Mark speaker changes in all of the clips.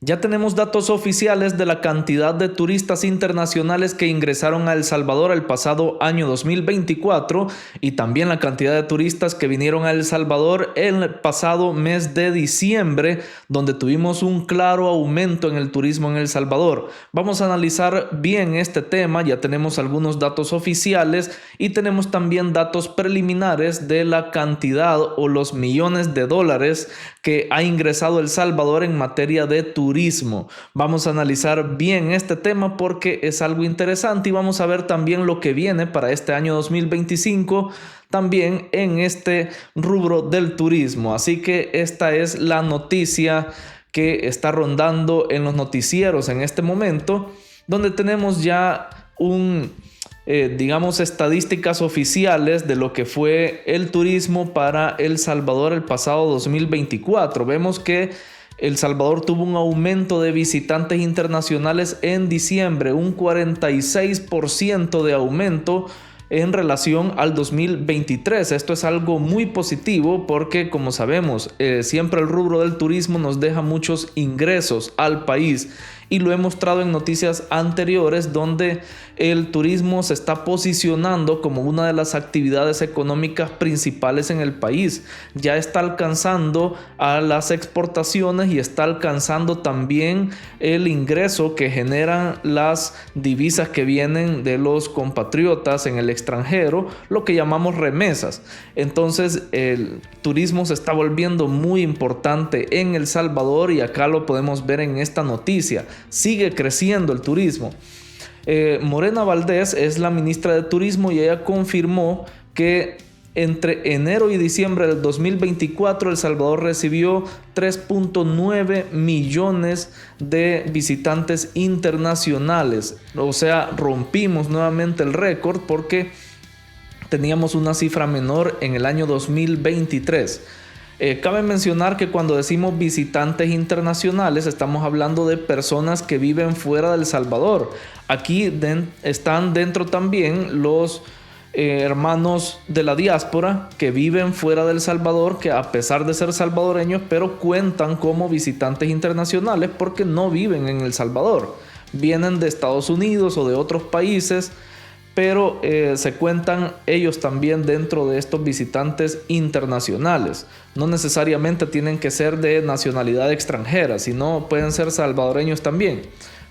Speaker 1: Ya tenemos datos oficiales de la cantidad de turistas internacionales que ingresaron a El Salvador el pasado año 2024 y también la cantidad de turistas que vinieron a El Salvador el pasado mes de diciembre, donde tuvimos un claro aumento en el turismo en El Salvador. Vamos a analizar bien este tema, ya tenemos algunos datos oficiales y tenemos también datos preliminares de la cantidad o los millones de dólares que ha ingresado El Salvador en materia de turismo. Vamos a analizar bien este tema porque es algo interesante y vamos a ver también lo que viene para este año 2025 también en este rubro del turismo. Así que esta es la noticia que está rondando en los noticieros en este momento, donde tenemos ya digamos, estadísticas oficiales de lo que fue el turismo para El Salvador el pasado 2024. Vemos que El Salvador tuvo un aumento de visitantes internacionales en diciembre, un 46% de aumento en relación al 2023. Esto es algo muy positivo porque, como sabemos, siempre el rubro del turismo nos deja muchos ingresos al país y lo he mostrado en noticias anteriores donde el turismo se está posicionando como una de las actividades económicas principales en el país. Ya está alcanzando a las exportaciones y está alcanzando también el ingreso que generan las divisas que vienen de los compatriotas en el extranjero, lo que llamamos remesas. Entonces el turismo se está volviendo muy importante en El Salvador y acá lo podemos ver en esta noticia. Sigue creciendo el turismo. Morena Valdés es la ministra de Turismo y ella confirmó que entre enero y diciembre del 2024 El Salvador recibió 3.9 millones de visitantes internacionales. O sea, rompimos nuevamente el récord porque teníamos una cifra menor en el año 2023. Cabe mencionar que cuando decimos visitantes internacionales estamos hablando de personas que viven fuera de El Salvador. Aquí están dentro también los hermanos de la diáspora que viven fuera de El Salvador, que a pesar de ser salvadoreños, pero cuentan como visitantes internacionales porque no viven en El Salvador. Vienen de Estados Unidos o de otros países, pero se cuentan ellos también dentro de estos visitantes internacionales. No necesariamente tienen que ser de nacionalidad extranjera, sino pueden ser salvadoreños también.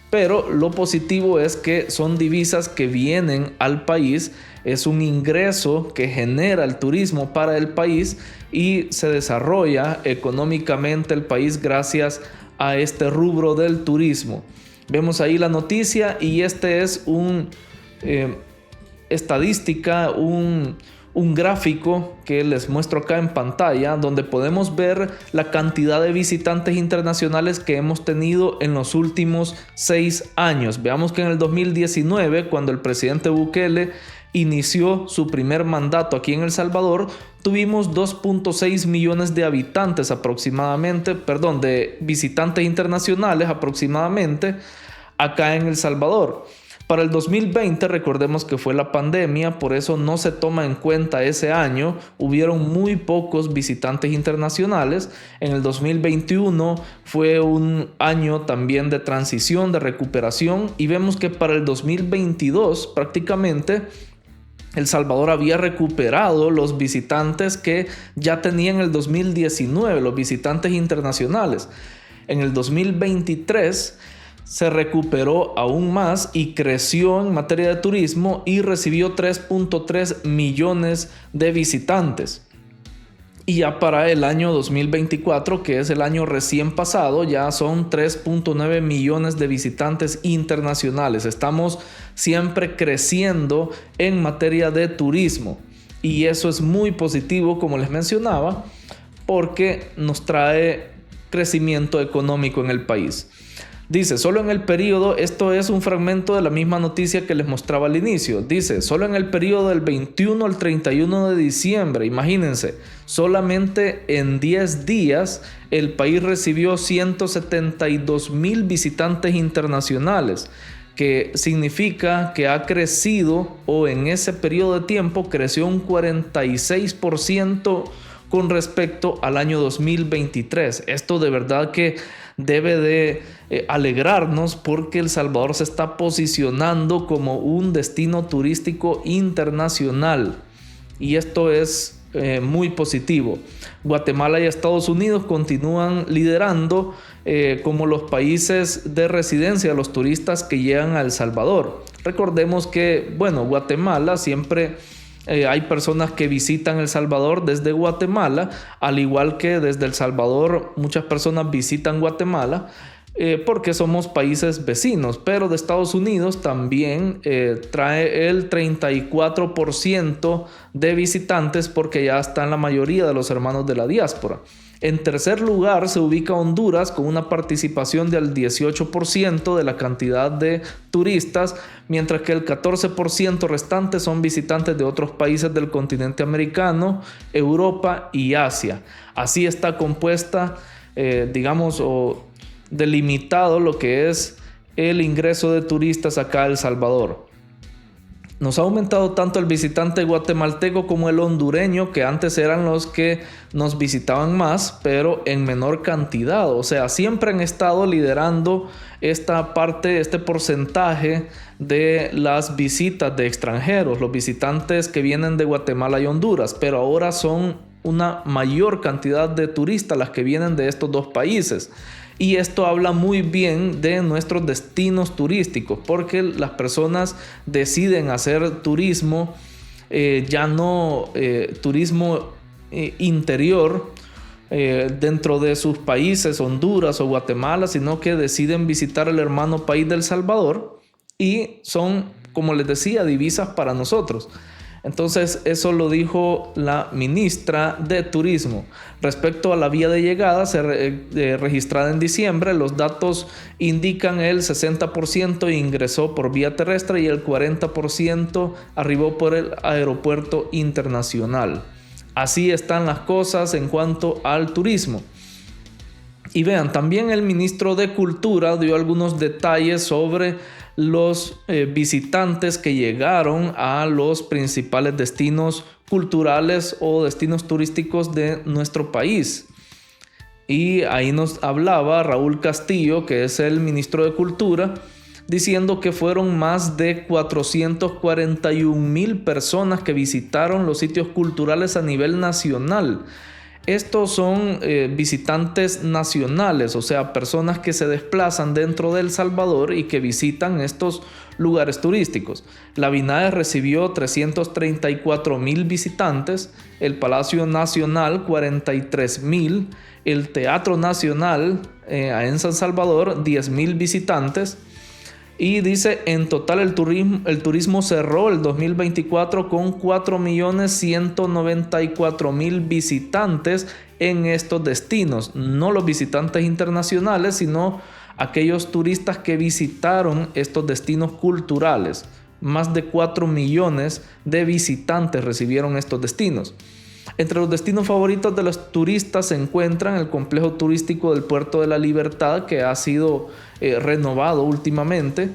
Speaker 1: Pero lo positivo es que son divisas que vienen al país, es un ingreso que genera el turismo para el país y se desarrolla económicamente el país gracias a este rubro del turismo. Vemos ahí la noticia y este es estadística, un gráfico que les muestro acá en pantalla, donde podemos ver la cantidad de visitantes internacionales que hemos tenido en los últimos 6 años. Veamos que en el 2019, cuando el presidente Bukele inició su primer mandato aquí en El Salvador, tuvimos 2.6 millones de habitantes aproximadamente, de visitantes internacionales aproximadamente acá en El Salvador. Para el 2020, recordemos que fue la pandemia, por eso no se toma en cuenta ese año. Hubieron muy pocos visitantes internacionales. En el 2021 fue un año también de transición, de recuperación. Y vemos que para el 2022 prácticamente El Salvador había recuperado los visitantes que ya tenía en el 2019, los visitantes internacionales. En el 2023 se recuperó aún más y creció en materia de turismo y recibió 3.3 millones de visitantes. Y ya para el año 2024, que es el año recién pasado, ya son 3.9 millones de visitantes internacionales. Estamos siempre creciendo en materia de turismo y eso es muy positivo, como les mencionaba, porque nos trae crecimiento económico en el país. Dice, solo en el periodo, esto es un fragmento de la misma noticia que les mostraba al inicio. Dice, solo en el periodo del 21 al 31 de diciembre, imagínense, solamente en 10 días el país recibió 172,000 visitantes internacionales, que significa que ha crecido, o en ese periodo de tiempo creció un 46% con respecto al año 2023. Esto de verdad que debe de alegrarnos, porque El Salvador se está posicionando como un destino turístico internacional y esto es muy positivo. Guatemala y Estados Unidos continúan liderando como los países de residencia de los turistas que llegan a El Salvador. Recordemos que, Guatemala siempre hay personas que visitan El Salvador desde Guatemala, al igual que desde El Salvador muchas personas visitan Guatemala porque somos países vecinos, pero de Estados Unidos también trae el 34% de visitantes, porque ya están la mayoría de los hermanos de la diáspora. En tercer lugar se ubica Honduras con una participación del 18% de la cantidad de turistas, mientras que el 14% restante son visitantes de otros países del continente americano, Europa y Asia. Así está compuesta, o delimitado lo que es el ingreso de turistas acá a El Salvador. Nos ha aumentado tanto el visitante guatemalteco como el hondureño, que antes eran los que nos visitaban más, pero en menor cantidad. O sea, siempre han estado liderando esta parte, este porcentaje de las visitas de extranjeros, los visitantes que vienen de Guatemala y Honduras, pero ahora son una mayor cantidad de turistas las que vienen de estos dos países. Y esto habla muy bien de nuestros destinos turísticos, porque las personas deciden hacer turismo, ya no turismo interior dentro de sus países, Honduras o Guatemala, sino que deciden visitar el hermano país de El Salvador y son, como les decía, divisas para nosotros. Entonces eso lo dijo la ministra de Turismo. Respecto a la vía de llegada registrada en diciembre, los datos indican el 60% ingresó por vía terrestre y el 40% arribó por el aeropuerto internacional. Así están las cosas en cuanto al turismo. Y vean, también el ministro de Cultura dio algunos detalles sobre los visitantes que llegaron a los principales destinos culturales o destinos turísticos de nuestro país. Y ahí nos hablaba Raúl Castillo, que es el ministro de Cultura, diciendo que fueron más de 441,000 personas que visitaron los sitios culturales a nivel nacional. Estos son visitantes nacionales, o sea, personas que se desplazan dentro de El Salvador y que visitan estos lugares turísticos. La BINAE recibió 334,000 visitantes, el Palacio Nacional 43,000, el Teatro Nacional en San Salvador 10,000 visitantes. Y dice, en total el turismo cerró el 2024 con 4,194,000 visitantes en estos destinos. No los visitantes internacionales, sino aquellos turistas que visitaron estos destinos culturales. Más de 4 millones de visitantes recibieron estos destinos. Entre los destinos favoritos de los turistas se encuentran el complejo turístico del Puerto de la Libertad, que ha sido renovado últimamente,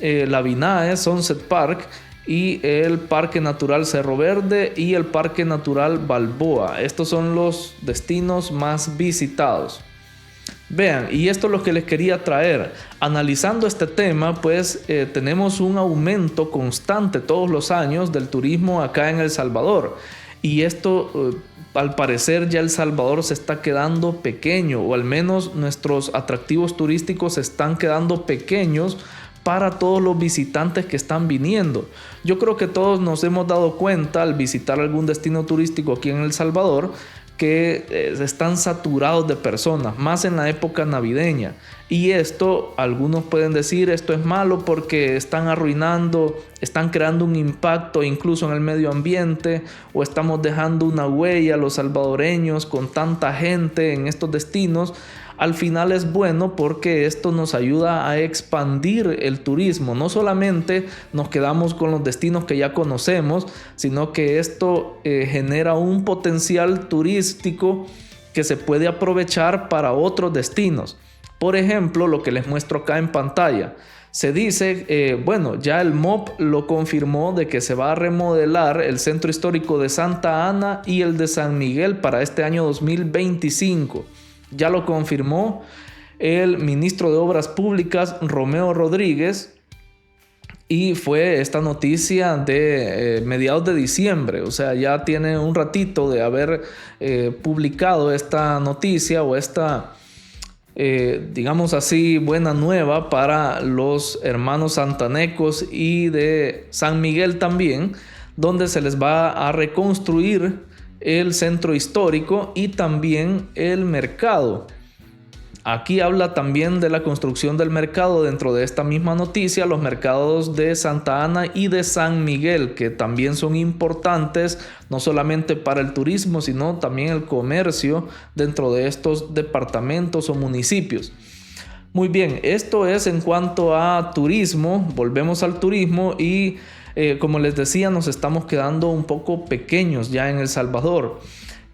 Speaker 1: la BINAE, Sunset Park y el Parque Natural Cerro Verde y el Parque Natural Balboa. Estos son los destinos más visitados. Vean, y esto es lo que les quería traer. Analizando este tema, pues tenemos un aumento constante todos los años del turismo acá en El Salvador. Y esto, al parecer, ya El Salvador se está quedando pequeño, o al menos nuestros atractivos turísticos se están quedando pequeños para todos los visitantes que están viniendo. Yo creo que todos nos hemos dado cuenta al visitar algún destino turístico aquí en El Salvador que están saturados de personas, más en la época navideña. Y esto, algunos pueden decir, esto es malo porque están arruinando, están creando un impacto incluso en el medio ambiente, o estamos dejando una huella a los salvadoreños con tanta gente en estos destinos. Al final es bueno porque esto nos ayuda a expandir el turismo. No solamente nos quedamos con los destinos que ya conocemos, sino que esto genera un potencial turístico que se puede aprovechar para otros destinos. Por ejemplo, lo que les muestro acá en pantalla. Se dice, bueno, ya el MOP lo confirmó de que se va a remodelar el centro histórico de Santa Ana y el de San Miguel para este año 2025. Ya lo confirmó el ministro de Obras Públicas, Romeo Rodríguez, y fue esta noticia de mediados de diciembre. O sea, ya tiene un ratito de haber publicado esta noticia o esta... digamos así, buena nueva para los hermanos santanecos y de San Miguel también, donde se les va a reconstruir el centro histórico y también el mercado. Aquí habla también de la construcción del mercado dentro de esta misma noticia, los mercados de Santa Ana y de San Miguel, que también son importantes no solamente para el turismo, sino también el comercio dentro de estos departamentos o municipios. Muy bien, esto es en cuanto a turismo. Volvemos al turismo y como les decía, nos estamos quedando un poco pequeños ya en El Salvador.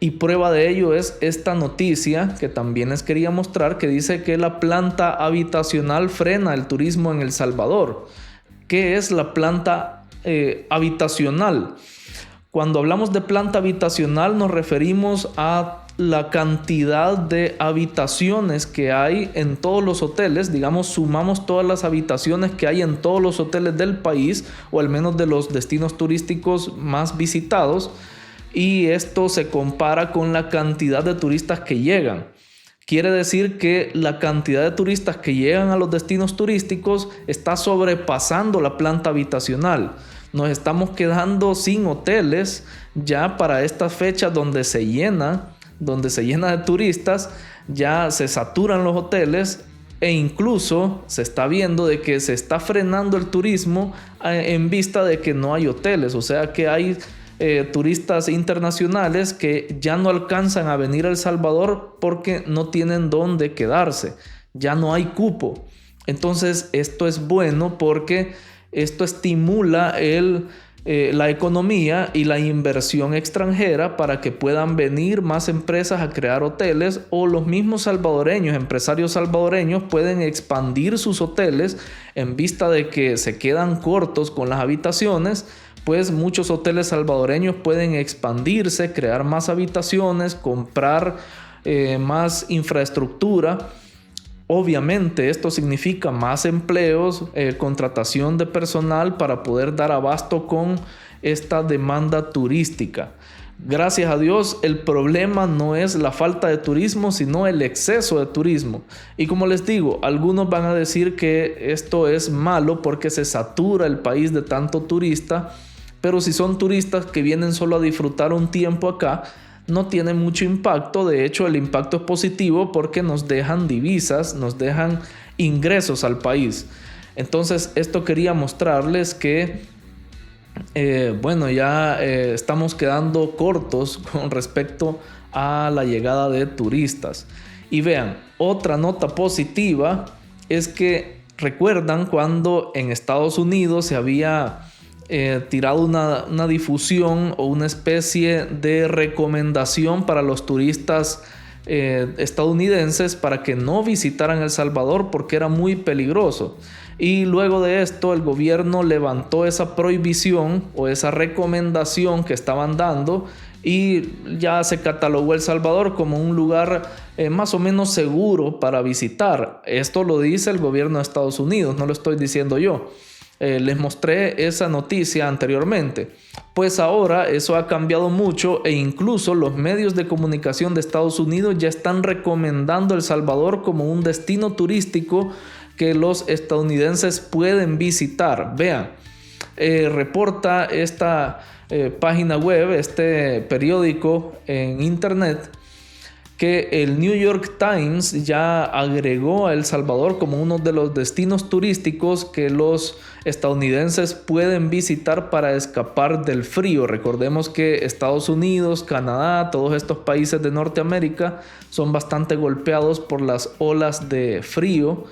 Speaker 1: Y prueba de ello es esta noticia que también les quería mostrar, que dice que la planta habitacional frena el turismo en El Salvador. ¿Qué es la planta habitacional? Cuando hablamos de planta habitacional nos referimos a la cantidad de habitaciones que hay en todos los hoteles. Digamos, sumamos todas las habitaciones que hay en todos los hoteles del país, o al menos de los destinos turísticos más visitados, y esto se compara con la cantidad de turistas que llegan. Quiere decir que la cantidad de turistas que llegan a los destinos turísticos está sobrepasando la planta habitacional. Nos estamos quedando sin hoteles ya para estas fechas donde se llena de turistas, ya se saturan los hoteles e incluso se está viendo de que se está frenando el turismo en vista de que no hay hoteles. O sea que hay turistas internacionales que ya no alcanzan a venir a El Salvador porque no tienen dónde quedarse, ya no hay cupo. Entonces esto es bueno porque esto estimula la economía y la inversión extranjera para que puedan venir más empresas a crear hoteles, o los mismos salvadoreños, empresarios salvadoreños, pueden expandir sus hoteles en vista de que se quedan cortos con las habitaciones. Pues muchos hoteles salvadoreños pueden expandirse, crear más habitaciones, comprar más infraestructura. Obviamente esto significa más empleos, contratación de personal para poder dar abasto con esta demanda turística. Gracias a Dios, el problema no es la falta de turismo, sino el exceso de turismo. Y como les digo, algunos van a decir que esto es malo porque se satura el país de tanto turista, pero si son turistas que vienen solo a disfrutar un tiempo acá, no tiene mucho impacto. De hecho, el impacto es positivo porque nos dejan divisas, nos dejan ingresos al país. Entonces, esto quería mostrarles que estamos quedando cortos con respecto a la llegada de turistas. Y vean, otra nota positiva es que recuerdan cuando en Estados Unidos se había tirado una difusión o una especie de recomendación para los turistas estadounidenses para que no visitaran El Salvador porque era muy peligroso. Y luego de esto el gobierno levantó esa prohibición o esa recomendación que estaban dando, y ya se catalogó El Salvador como un lugar más o menos seguro para visitar. Esto lo dice el gobierno de Estados Unidos, no lo estoy diciendo yo. Les mostré esa noticia anteriormente. Pues ahora eso ha cambiado mucho, e incluso los medios de comunicación de Estados Unidos ya están recomendando El Salvador como un destino turístico que los estadounidenses pueden visitar. Vean, reporta esta página web, este periódico en internet, que el New York Times ya agregó a El Salvador como uno de los destinos turísticos que los estadounidenses pueden visitar para escapar del frío. Recordemos que Estados Unidos, Canadá, todos estos países de Norteamérica son bastante golpeados por las olas de frío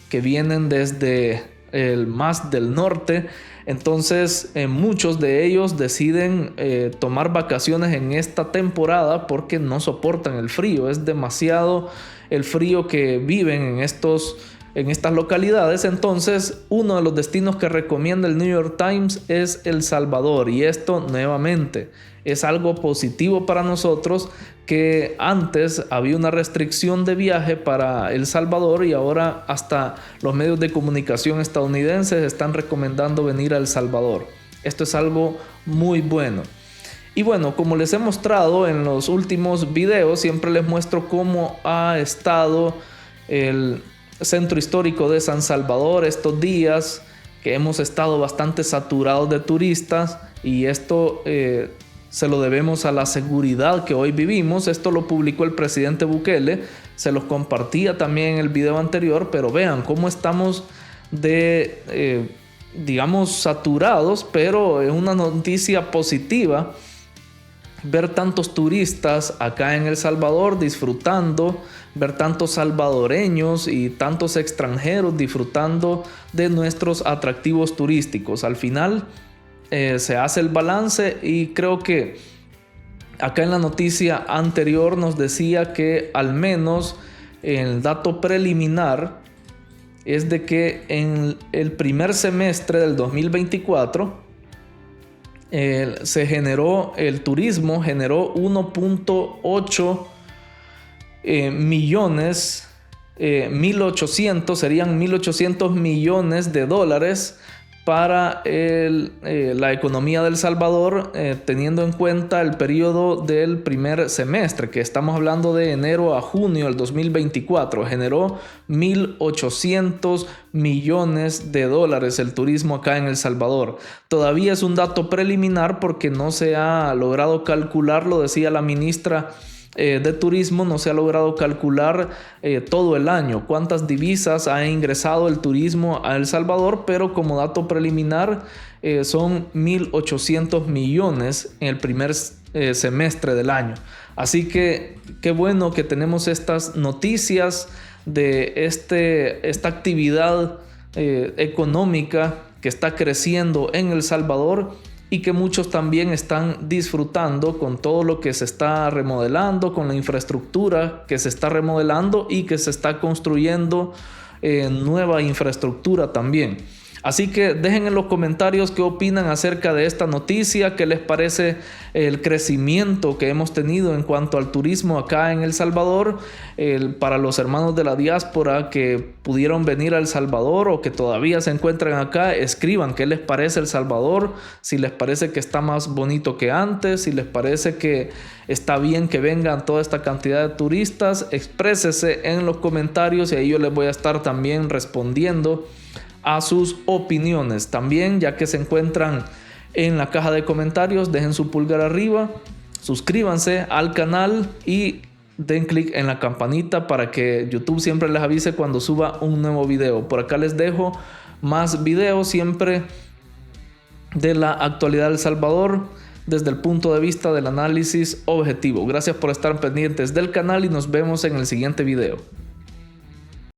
Speaker 1: que vienen desde el más del norte. Entonces muchos de ellos deciden tomar vacaciones en esta temporada porque no soportan el frío. Es demasiado el frío que viven en estos en estas localidades. Entonces, uno de los destinos que recomienda el New York Times es El Salvador, y esto nuevamente es algo positivo para nosotros, que antes había una restricción de viaje para El Salvador y ahora hasta los medios de comunicación estadounidenses están recomendando venir a El Salvador. Esto es algo muy bueno. Y bueno, como les he mostrado en los últimos videos, siempre les muestro cómo ha estado el centro histórico de San Salvador estos días, que hemos estado bastante saturados de turistas, y esto se lo debemos a la seguridad que hoy vivimos. Esto lo publicó el presidente Bukele, se los compartía también en el video anterior, pero vean cómo estamos digamos saturados, pero es una noticia positiva ver tantos turistas acá en El Salvador disfrutando, ver tantos salvadoreños y tantos extranjeros disfrutando de nuestros atractivos turísticos. Al final se hace el balance, y creo que acá en la noticia anterior nos decía que al menos el dato preliminar es de que en el primer semestre del 2024 el turismo generó 1.8 millones, 1.800, serían 1.800 millones de dólares para la economía de El Salvador, teniendo en cuenta el periodo del primer semestre, que estamos hablando de enero a junio del 2024. Generó 1.800 millones de dólares el turismo acá en El Salvador. Todavía es un dato preliminar porque no se ha logrado calcular, lo decía la ministra de Turismo, no se ha logrado calcular todo el año cuántas divisas ha ingresado el turismo a El Salvador, pero como dato preliminar son 1.800 millones en el primer semestre del año. Así que qué bueno que tenemos estas noticias de esta actividad económica que está creciendo en El Salvador, y que muchos también están disfrutando con todo lo que se está remodelando, con la infraestructura que se está remodelando y que se está construyendo nueva infraestructura también. Así que dejen en los comentarios qué opinan acerca de esta noticia, qué les parece el crecimiento que hemos tenido en cuanto al turismo acá en El Salvador. Para los hermanos de la diáspora que pudieron venir a El Salvador o que todavía se encuentran acá, escriban qué les parece El Salvador, si les parece que está más bonito que antes, si les parece que está bien que vengan toda esta cantidad de turistas. Exprésese en los comentarios y ahí yo les voy a estar también respondiendo a sus opiniones. También, ya que se encuentran en la caja de comentarios, dejen su pulgar arriba, suscríbanse al canal y den clic en la campanita para que YouTube siempre les avise cuando suba un nuevo video. Por acá les dejo más videos siempre de la actualidad de El Salvador desde el punto de vista del análisis objetivo. Gracias por estar pendientes del canal y nos vemos en el siguiente video.